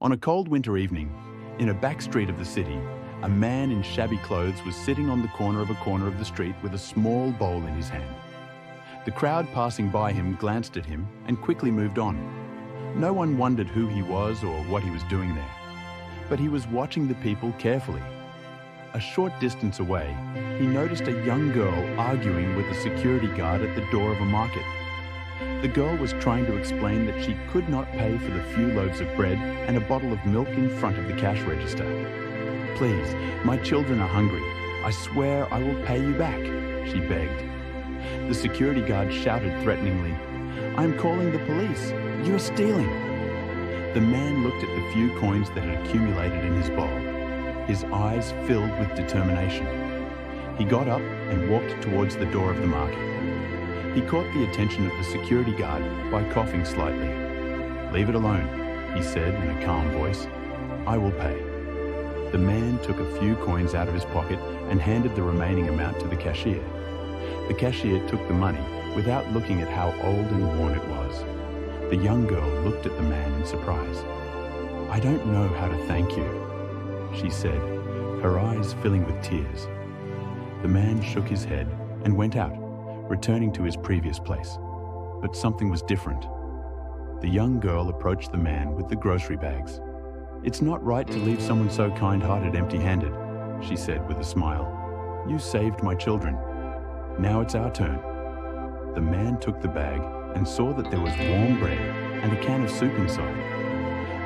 On a cold winter evening, in a back street of the city, a man in shabby clothes was sitting on the corner of the street with a small bowl in his hand. The crowd passing by him glanced at him and quickly moved on. No one wondered who he was or what he was doing there, but he was watching the people carefully. A short distance away, he noticed a young girl arguing with a security guard at the door of a market. The girl was trying to explain that she could not pay for the few loaves of bread and a bottle of milk in front of the cash register. "Please, my children are hungry. I swear I will pay you back," she begged. The security guard shouted threateningly, "I am calling the police. You are stealing." The man looked at the few coins that had accumulated in his bowl. His eyes filled with determination. He got up and walked towards the door of the market. He caught the attention of the security guard by coughing slightly. "Leave it alone," he said in a calm voice. "I will pay." The man took a few coins out of his pocket and handed the remaining amount to the cashier. The cashier took the money without looking at how old and worn it was. The young girl looked at the man in surprise. "I don't know how to thank you," she said, her eyes filling with tears. The man shook his head and went out, returning to his previous place. But something was different. The young girl approached the man with the grocery bags. "It's not right to leave someone so kind-hearted empty-handed," she said with a smile. "You saved my children. Now it's our turn." The man took the bag and saw that there was warm bread and a can of soup inside.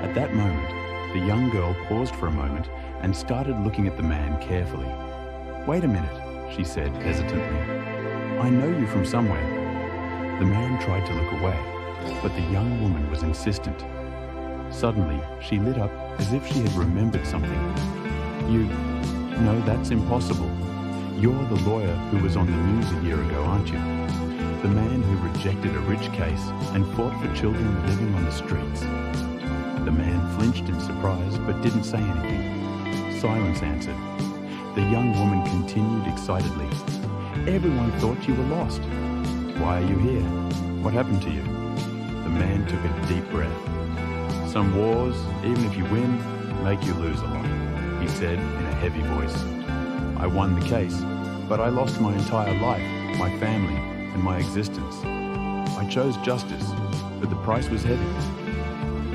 At that moment, the young girl paused for a moment and started looking at the man carefully. "Wait a minute," she said hesitantly. "I know you from somewhere." The man tried to look away, but the young woman was insistent. Suddenly, she lit up as if she had remembered something. No, that's impossible. You're the lawyer who was on the news a year ago, aren't you? The man who rejected a rich case and fought for children living on the streets." The man flinched in surprise but didn't say anything. Silence answered. The young woman continued excitedly. "Everyone thought you were lost. Why are you here? What happened to you?" The man took a deep breath. "Some wars, even if you win, make you lose a lot," he said in a heavy voice. "I won the case, but I lost my entire life, my family, and my existence. I chose justice, but the price was heavy."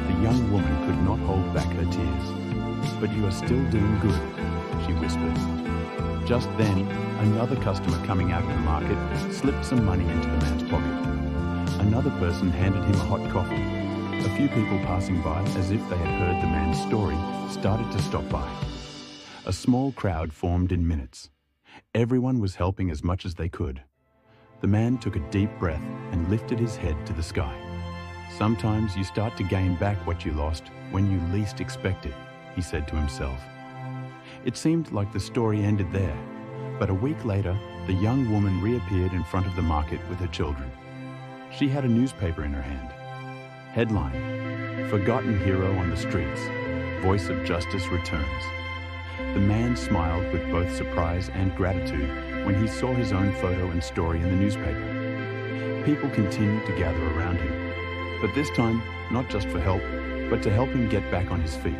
The young woman could not hold back her tears. "But you are still doing good," she whispered. Just then, another customer coming out of the market slipped some money into the man's pocket. Another person handed him a hot coffee. A few people passing by, as if they had heard the man's story, started to stop by. A small crowd formed in minutes. Everyone was helping as much as they could. The man took a deep breath and lifted his head to the sky. "Sometimes you start to gain back what you lost when you least expect it," he said to himself. It seemed like the story ended there, but a week later, the young woman reappeared in front of the market with her children. She had a newspaper in her hand. Headline: "Forgotten Hero on the Streets. Voice of Justice Returns." The man smiled with both surprise and gratitude when he saw his own photo and story in the newspaper. People continued to gather around him, but this time, not just for help, but to help him get back on his feet.